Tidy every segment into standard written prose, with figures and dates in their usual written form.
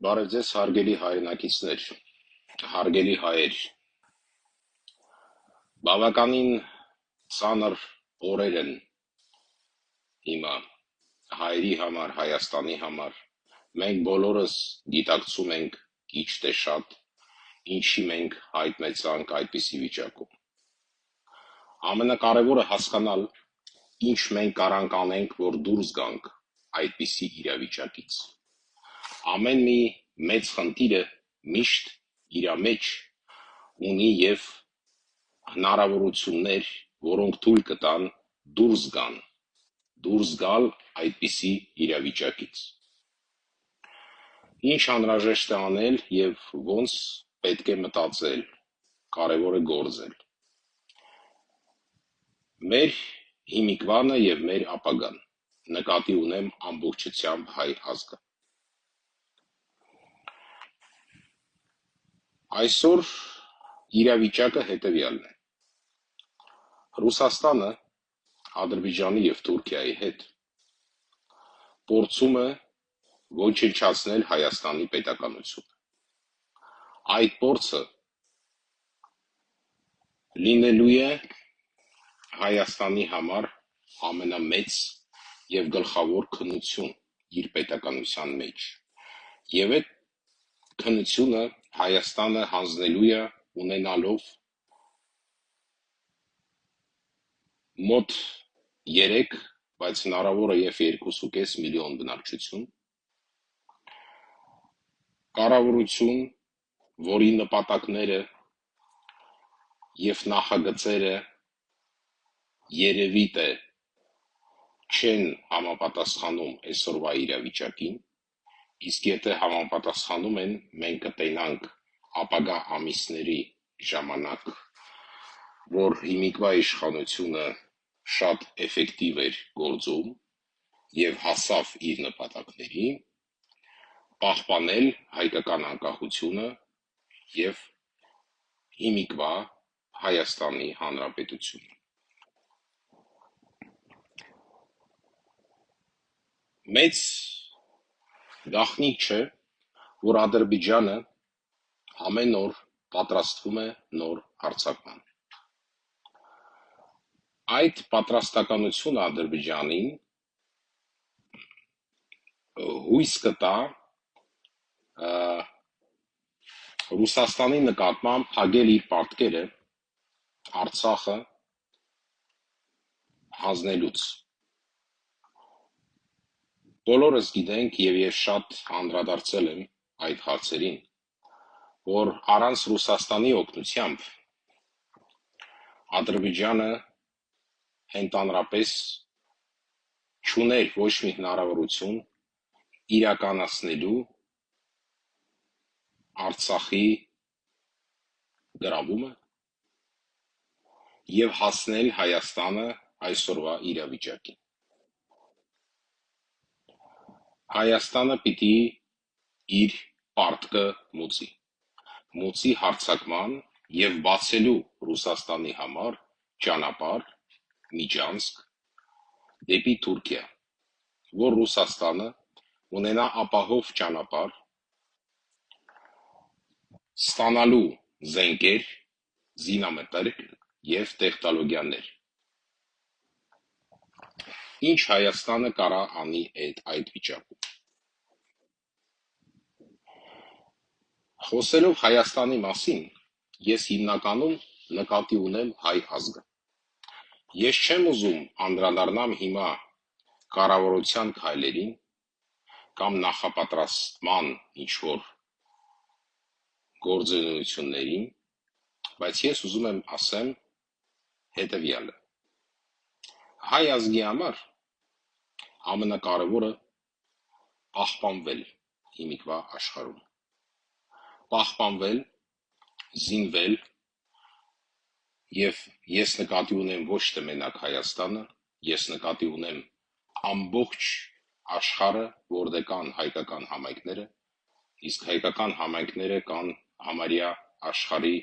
Բարև ձեզ հարգելի հայրենակիցներ, հարգելի հայեր, բավականին ծանր օրեր են հիմա հայերի համար, Հայաստանի համար, մենք բոլորս գիտակցում ենք քիչ թե շատ, ինչի մենք հայտնեցանք այդպիսի վիճակում։ Ամենակարևորը հասկանալ, ինչ մենք կարանք անենք, որ դուրս գանք այդպիսի իրավիճակից։ Ամեն մի մեծ խնդիրը միշտ իր մեջ ունի եւ հնարավորություններ, որոնք թույլ կտան դուրս գալ այդպիսի իրավիճակից։ Ինչ անհրաժեշտ է անել եւ ոնց պետք է մտածել, կարևոր է գործել։ Մեր հիմիկվանը եւ մեր ապագան, նկատի ունեմ ամբողջությամբ հայ ազգը։ Այսօր իրավիճակը հետևյալն է։ Ռուսաստանը Ադրբեջանի եւ Թուրքիայի հետ փորձում է ոչնչացնել Հայաստանի պետականությունը։ Այդ փորձը լինելու է Հայաստանի համար ամենամեծ եւ գլխավոր քննություն իր պետականության մեջ։ Եվ այդ քննությունը Հայաստանը հանձնելու է ունենալով մոտ 3, բայց հնարավոր է եւ 2.5 միլիոն բնակչություն, կառավարություն, որի նպատակները եւ նախագծերը երևի թե չեն համապատասխանում այսօրվա իրավիճակին, իսկ եթե համապատասխանում են, մենք կտենանք ապագա ամիսների ժամանակ, որ հիմիկվա իշխանությունը շատ էֆեկտիվ էր գործում եւ հասավ իր նպատակներին, պահպանել հայկական անկախությունը եւ հիմիկվա Հայաստանի Հանրապետությունը։ Մեծ գաղտնիք չէ, որ Ադրբեջանը ամեն օր պատրաստվում է նոր հարձակման։ Այդ պատրաստականությունը Ադրբեջանին հույս կտա Ռուսաստանի նկատմամբ փակել իր պարտքերը Արցախը հանձնելուց։ Բոլորս գիտենք եւ ես շատ անդրադարձել եմ այդ հարցերին, որ առանց Ռուսաստանի օգնությամբ Ադրբեջանը ընդհանրապես չուներ ոչ մի հնարավորություն իրականացնելու Արցախի գրավումը եւ հասնել Հայաստանը այսօրվա իրավիճակին։ Հայաստանը պիտի իր պարտքը մուծի հարձակման եւ բացելու Ռուսաստանի համար ճանապարհ միջանցք դեպի Թուրքիա, որ Ռուսաստանը ունենա ապահով ճանապարհ ստանալու զենքեր, զինամթերք եւ տեխնոլոգիաներ։ Ինչ Հայաստանը կարա անի այդ վիճակում։ Խոսելով Հայաստանի մասին, ես հիմնականում նկատի ունեմ հայ ազգը։ Ես չեմ ուզում անդրադառնամ հիմա կառավարության քայլերին կամ նախապատրաստման ինչ-որ գործունեություններին, բայց ես ուզում եմ ասեմ հետևյալը. հայ ազգի համար ամենակարևորը պահպանվել հիմիկվա աշխարհում, պահպանվել, զինվել եւ ես նկատի ունեմ ոչ թե մենակ Հայաստանը, ես նկատի ունեմ ամբողջ աշխարհը, որտեղ կան հայկական համայնքները, իսկ հայկական համայնքները կան համարյա աշխարհի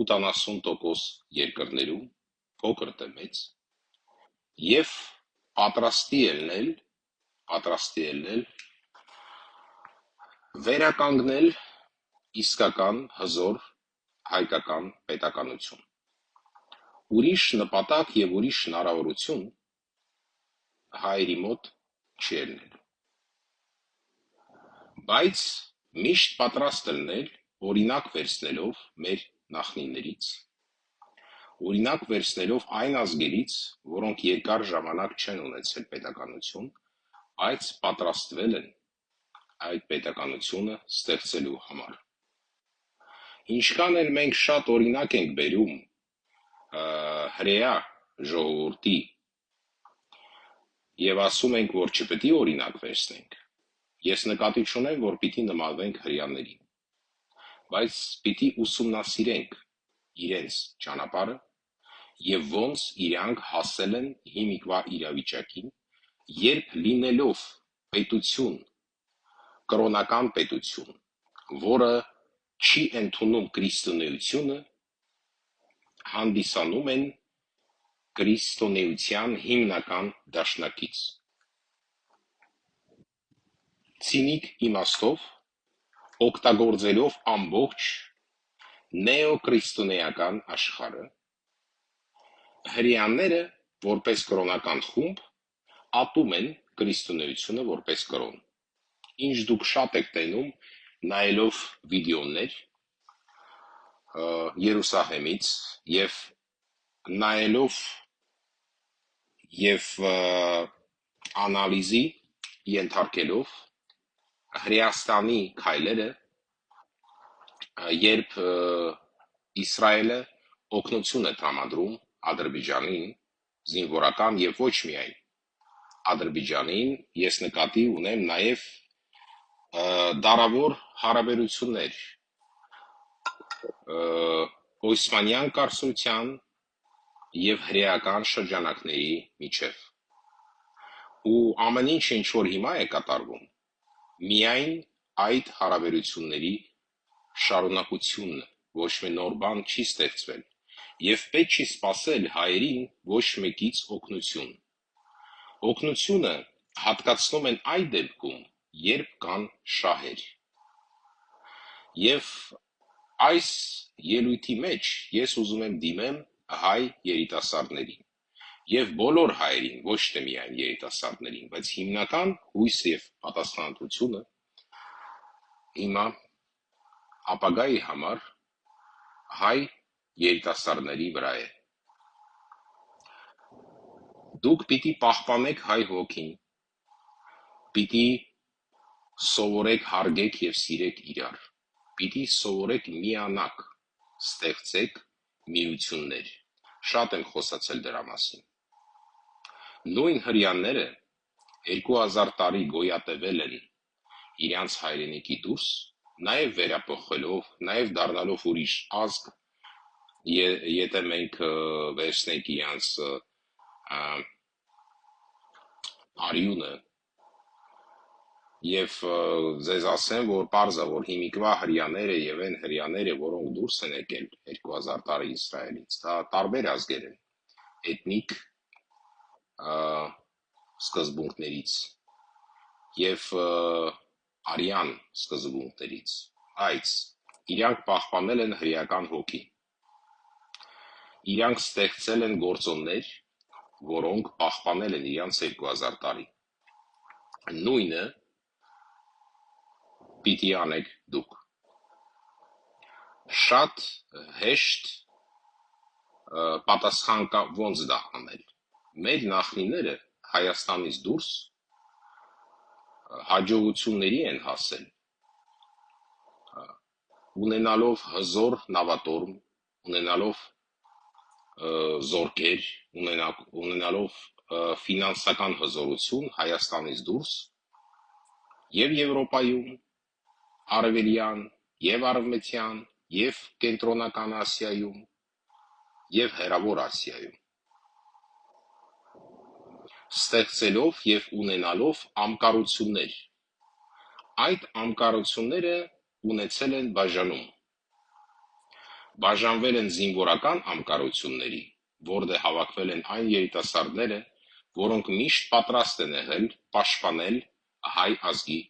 80% երկրներում, փոքր թե մեծ, եւ պատրաստի ելնել Վերականգնել իսկական հզոր հայկական պետականություն։ Ուրիշ նպատակ եւ ուրիշ հնարավորություն հայերի մոտ չի ելնել, բայց միշտ պատրաստ լինել օրինակ վերցնելով մեր նախնիներից, օրինակ վերցնելով այն ազգերից, որոնք երկար ժամանակ չեն ունեցել պետականություն, բայց պատրաստվել են այդ պետականությունը ստեղծելու համար։ Ինչքան էլ մենք շատ օրինակ ենք բերում հրեա ժողովրդի եւ ասում ենք, որ չպետք է օրինակ վերցնենք, ես նկատի չունեմ, որ պիտի նմանվենք հրեաներին, բայց պիտի ուսումնասիրենք իրենց ճանապարհը եւ ոնց իրանք հասել են հիմիկվա իրավիճակին, երբ լինելով պետություն, կրոնական պետություն, որը չի ընդունում քրիստոնեությունը, հանդիսանում են քրիստոնեության հիմնական դաշնակից։ Ցինիկ իմաստով, օգտագործելով ամբողջ նեոքրիստոնեական աշխարհը, հրեաները որպես կրոնական խումբ ատում են քրիստոնեությունը որպես կրոն։ Ինչ դուք շատ եք տենում նայելով վիդեոներ Երուսաղեմից եւ նայելով եւ անալիզի ենթարկելով Հրեաստանի քայլերը, երբ Իսրայելը օգնություն է տրամադրում Ադրբեջանին, զինվորական եւ ոչ միայն Ադրբեջանին, ես նկատի ունեմ նաեւ դարավոր հարաբերություններ Օսմանյան կառսության եւ հրեական շրջանակների միջև։ Ու ամեն ինչ որ հիմա է կատարվում, միայն այդ հարաբերությունների շարունակությունն, ոչ մի նոր բան չի ստեղծվել, եւ պետք չի սպասել հայերին ոչ մեկից օգնություն։ Օգնությունը հատկացնում են այդ դեպքում, երբ կան շահեր։ Եվ այս ելույթի մեջ ես ուզում եմ դիմեմ հայ երիտասարդներին եւ բոլոր հայերին, ոչ թե միայն երիտասարդներին, բայց հիմնական հույսը եւ պատասխանատվությունը հիմա ապագայի համար հայ երիտասարդների վրա է։ Դուք պիտի պահպանեք հայ հոգին, պիտի սովորեք հարգեք եւ սիրեք իրար, պիտի սովորեք միանաք, ստեղծեք միություններ։ Շատ եմ խոսացել դրա մասին։ Նույն հրեաները 2000 տարի գոյատևել են իրանց հայրենիքի դուրս, նաև վերափոխելով, նաև դառնալով ուրիշ ազգ, եթե մենք վերցնենք իրանց արյունը, եւ ձեզ ասեմ, որ պարզ է, որ հիմիկվա հրեաները եւ այն հրեաները, որոնք դուրս են եկել 2000 տարի Իսրայելից, դա տարբեր ազգեր են, էթնիկ սկզբունքներից եւ արյան սկզբունքներից, բայց իրանք պահպանել են հրեական հոգի, իրանք ստեղծել են գործոններ, որոնք պահպանել են իրանց 2000 տարի, նույնը պիտի անեք դուք, շատ հեշտ պատասխան կա ոնց դա անել, մեր նախնիները Հայաստանից դուրս հաջողությունների են հասել, ունենալով հզոր նավատորմ, ունենալով զորքեր, ունենալով ֆինանսական հզորություն Հայաստանից դուրս եւ Եվրոպայում, Արևելյան եւ Արևմտյան եւ Կենտրոնական Ասիայում եւ Հեռավոր Ասիայում, ստեղծելով եւ ունենալով անկառություններ, այդ անկառությունները ունեցել են բաժանում, բաժանվել են զինվորական անկառությունների, որտեղ հավաքվել են այն երիտասարդները, որոնք միշտ պատրաստ են եղել պաշտպանել հայ ազգի